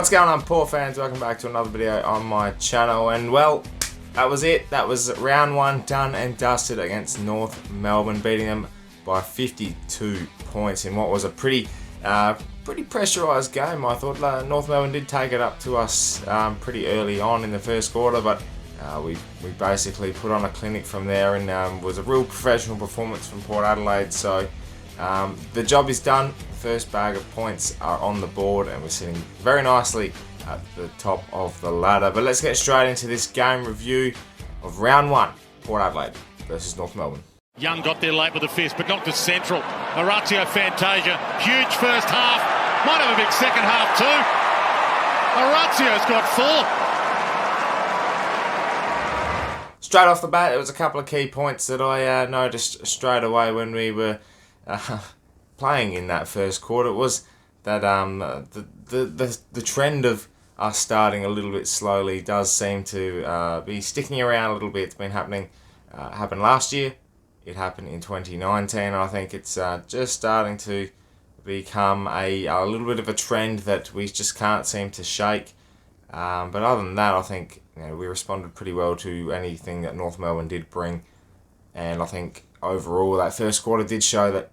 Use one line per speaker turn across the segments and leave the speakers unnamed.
What's going on, Port fans? Welcome back to another video on my channel. And well, that was it. That was round one done and dusted against North Melbourne, beating them by 52 points in what was a pretty pressurised game. I thought North Melbourne did take it up to us pretty early on in the first quarter, but we basically put on a clinic from there, and was a real professional performance from Port Adelaide. So the job is done. First bag of points are on the board, and we're sitting very nicely at the top of the ladder. But let's get straight into this game review of round one, Port Adelaide versus North Melbourne.
Young got there late with a fist, but knocked it central. Orazio Fantasia, huge first half. Might have a big second half too. Orazio's got four.
Straight off the bat, there was a couple of key points that I noticed straight away when we were playing in that first quarter. It was that the trend of us starting a little bit slowly does seem to be sticking around a little bit. It's been happened last year. It happened in 2019. I think it's just starting to become a little bit of a trend that we just can't seem to shake. But other than that, I think we responded pretty well to anything that North Melbourne did bring. And I think overall that first quarter did show that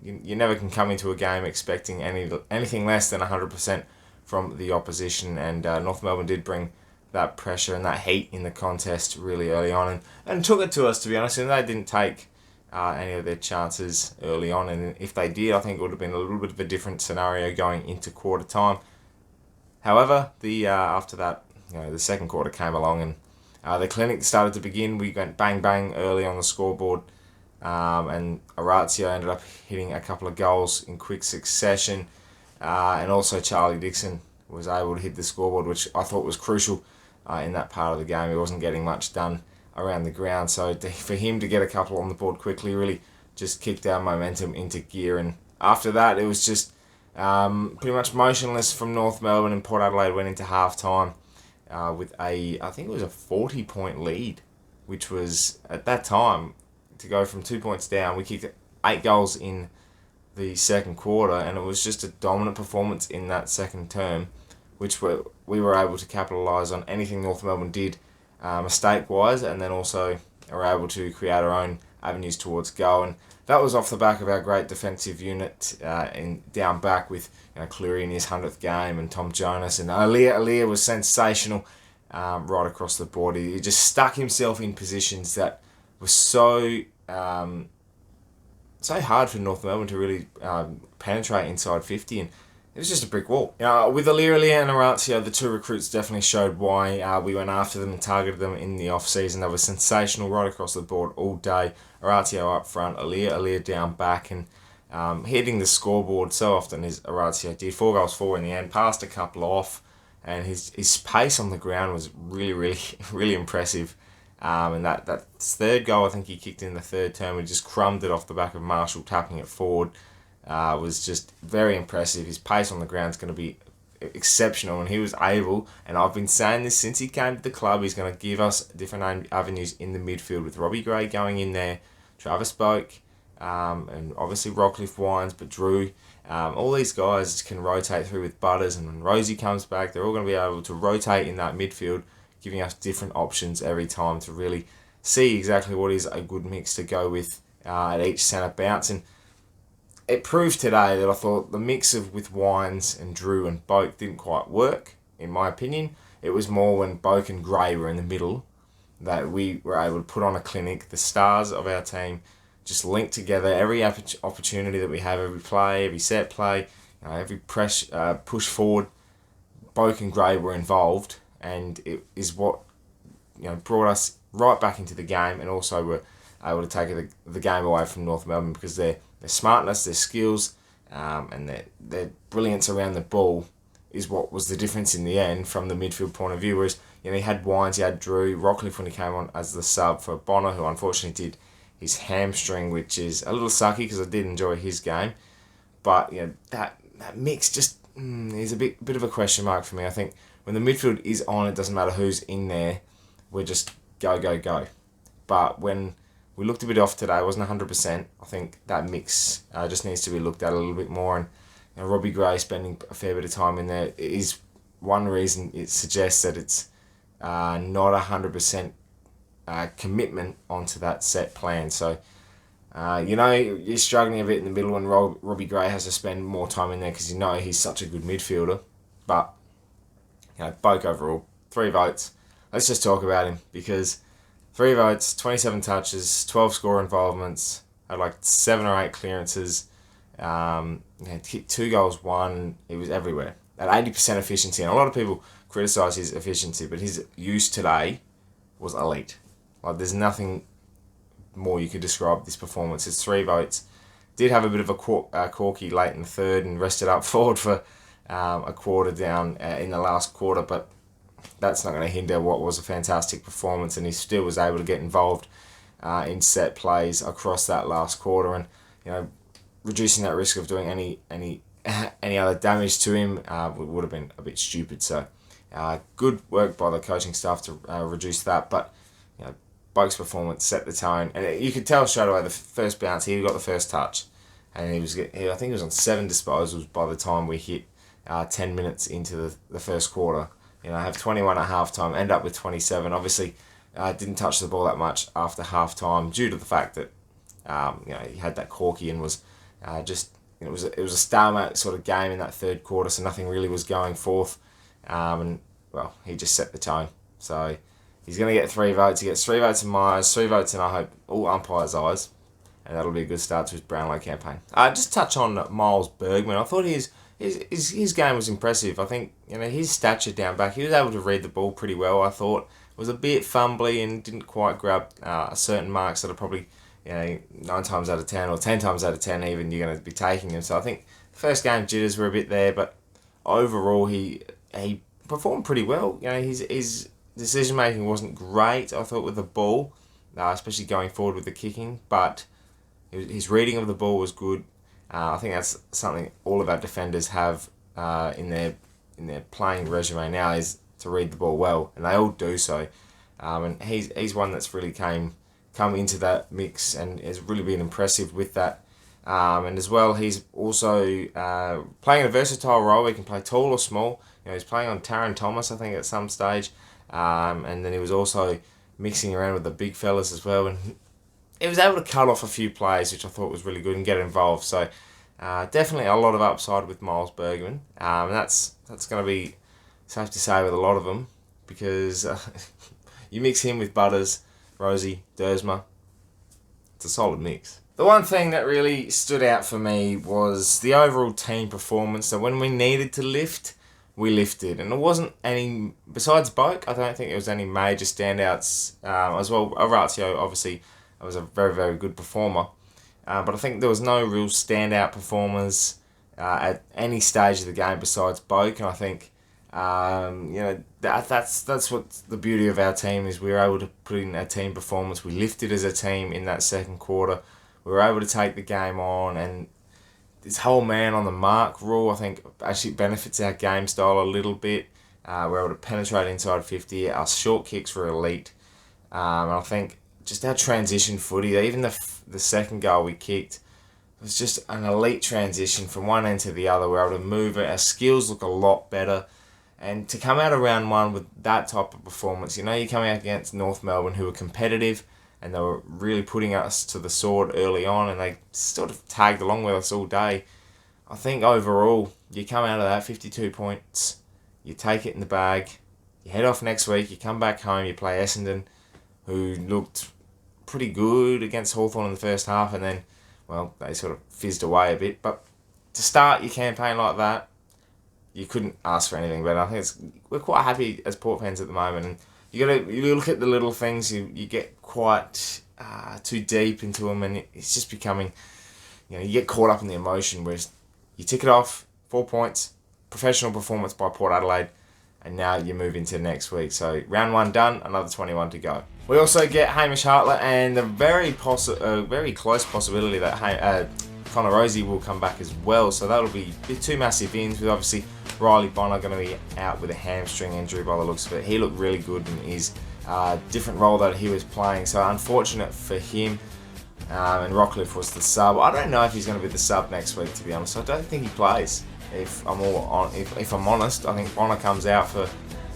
you never can come into a game expecting anything less than 100% from the opposition. And North Melbourne did bring that pressure and that heat in the contest really early on, and took it to us, to be honest. And they didn't take any of their chances early on, and if they did, I think it would have been a little bit of a different scenario going into quarter time. However, after that, the second quarter came along, and the clinic started to begin. We went bang bang early on the scoreboard, and Orazio ended up hitting a couple of goals in quick succession, and also Charlie Dixon was able to hit the scoreboard, which I thought was crucial in that part of the game. He wasn't getting much done around the ground, so for him to get a couple on the board quickly really just kicked our momentum into gear. And after that, it was just pretty much motionless from North Melbourne, and Port Adelaide went into half-time with I think it was a 40-point lead, which was, at that time, to go from 2 points down. We kicked 8 goals in the second quarter, and it was just a dominant performance in that second term, which we were able to capitalise on anything North Melbourne did mistake-wise, and then also are able to create our own avenues towards goal. And that was off the back of our great defensive unit down back with Cleary in his 100th game, and Tom Jonas, and Aliir was sensational right across the board. He just stuck himself in positions that were so hard for North Melbourne to really penetrate inside 50, and it was just a brick wall. With Aliir and Orazio, the two recruits definitely showed why we went after them and targeted them in the off-season. They were sensational right across the board all day. Orazio up front, Aliir down back, and hitting the scoreboard so often as Orazio did. 4 goals, 4 in the end, passed a couple off, and his pace on the ground was really, really, really impressive. And that third goal, I think he kicked in the third term, and just crumbed it off the back of Marshall, tapping it forward. Was just very impressive. His pace on the ground is going to be exceptional, and he was able, and I've been saying this since he came to the club, he's going to give us different avenues in the midfield, with Robbie Gray going in there, Travis Boak, and obviously Rockcliffe Wines, but Drew. All these guys can rotate through with Butters, and when Rosie comes back, they're all going to be able to rotate in that midfield, giving us different options every time to really see exactly what is a good mix to go with at each centre bounce. And it proved today that I thought the mix with Wines and Drew and Boak didn't quite work, in my opinion. It was more when Boak and Gray were in the middle that we were able to put on a clinic. The stars of our team just linked together. Every opportunity that we have, every play, every set play, every push forward, Boak and Gray were involved, and it is what brought us right back into the game, and also were able to take the game away from North Melbourne, because their smartness, their skills, and their brilliance around the ball is what was the difference in the end from the midfield point of view. Whereas he had Wines, he had Drew, Rockcliffe when he came on as the sub for Bonner, who unfortunately did his hamstring, which is a little sucky because I did enjoy his game. But that mix just is a bit of a question mark for me. I think when the midfield is on, it doesn't matter who's in there. We're just go, go, go. But when we looked a bit off today, it wasn't 100%. I think that mix just needs to be looked at a little bit more. And Robbie Gray spending a fair bit of time in there is one reason it suggests that it's not 100% commitment onto that set plan. So, you're struggling a bit in the middle, and Robbie Gray has to spend more time in there because he's such a good midfielder. But, Boak overall, 3 votes. Let's just talk about him, because 3 votes, 27 touches, 12 score involvements, had like 7 or 8 clearances, hit 2 goals, 1. He was everywhere at 80% efficiency, and a lot of people criticise his efficiency, but his use today was elite. Like, there's nothing more you could describe this performance. It's 3 votes. Did have a bit of a corky late in the third and rested up forward for a quarter down in the last quarter, but that's not going to hinder what was a fantastic performance, and he still was able to get involved in set plays across that last quarter, and reducing that risk of doing any other damage to him would have been a bit stupid. So good work by the coaching staff to reduce that, but Boak's performance set the tone, and you could tell straight away the first bounce he got the first touch, and I think he was on 7 disposals by the time we hit 10 minutes into the first quarter. Have 21 at half time, end up with 27. Obviously, didn't touch the ball that much after half time due to the fact that he had that corky and was it was a stalemate sort of game in that third quarter, so nothing really was going forth, and well, he just set the tone. So he's going to get 3 votes. He gets 3 votes in my eyes, 3 votes in, I hope, all umpires' eyes, and that'll be a good start to his Brownlow campaign. Just touch on Miles Bergman. I thought his game was impressive. I think his stature down back, he was able to read the ball pretty well. I thought it was a bit fumbly and didn't quite grab certain marks that are probably 9 times out of 10 or 10 times out of 10 even you're going to be taking them. So I think the first game jitters were a bit there, but overall he performed pretty well. His decision making wasn't great, I thought, with the ball, especially going forward with the kicking, but his reading of the ball was good. I think that's something all of our defenders have in their playing resume now, is to read the ball well, and they all do so. And he's one that's really come into that mix and has really been impressive with that. And as well, he's also playing a versatile role. He can play tall or small. He's playing on Taron Thomas, I think, at some stage. And then he was also mixing around with the big fellas as well. And he was able to cut off a few plays, which I thought was really good, and get involved. So definitely a lot of upside with Miles Bergman. And that's going to be safe to say with a lot of them, because you mix him with Butters, Rosie, Dersma, it's a solid mix. The one thing that really stood out for me was the overall team performance. So when we needed to lift, we lifted. And there wasn't any, besides Boak, I don't think there was any major standouts as well. Orazio, obviously, was a very, very good performer. But I think there was no real standout performers at any stage of the game besides Boak. And I think that's what the beauty of our team is. We were able to put in a team performance. We lifted as a team in that second quarter. We were able to take the game on, and this whole man on the mark rule, I think, actually benefits our game style a little bit. We're able to penetrate inside 50. Our short kicks were elite. And I think just our transition footy, even the second goal we kicked, was just an elite transition from one end to the other. We're able to move it. Our skills look a lot better. And to come out of round 1 with that type of performance, you're coming out against North Melbourne, who were competitive, and they were really putting us to the sword early on, and they sort of tagged along with us all day. I think overall, you come out of that 52 points, you take it in the bag, you head off next week, you come back home, you play Essendon, who looked pretty good against Hawthorn in the first half, and then, well, they sort of fizzed away a bit. But to start your campaign like that, you couldn't ask for anything better. I think we're quite happy as Port fans at the moment, and you look at the little things, you get quite too deep into them, and it's just becoming, you get caught up in the emotion, whereas you tick it off, 4 points, professional performance by Port Adelaide, and now you move into next week. So round 1 done, another 21 to go. We also get Hamish Hartlett, and a very close possibility that Connor Rosie will come back as well. So that'll be 2 massive ins, with obviously Riley Bonner going to be out with a hamstring injury by the looks of it. He looked really good in his different role that he was playing, so unfortunate for him. And Rockcliffe was the sub. I don't know if he's going to be the sub next week, to be honest. I don't think he plays. if I'm honest. I think Bonner comes out for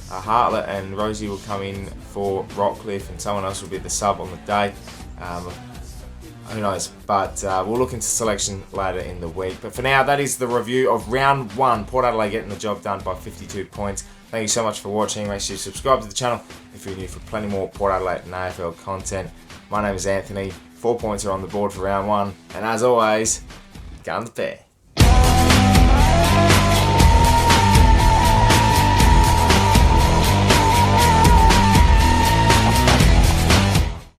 Hartlett, and Rosie will come in for Rockcliffe, and someone else will be the sub on the day. Who knows? But we'll look into selection later in the week. But for now, that is the review of round 1. Port Adelaide getting the job done by 52 points. Thank you so much for watching. Make sure you subscribe to the channel if you're new for plenty more Port Adelaide and AFL content. My name is Anthony. 4 points are on the board for round 1. And as always, go on the pair.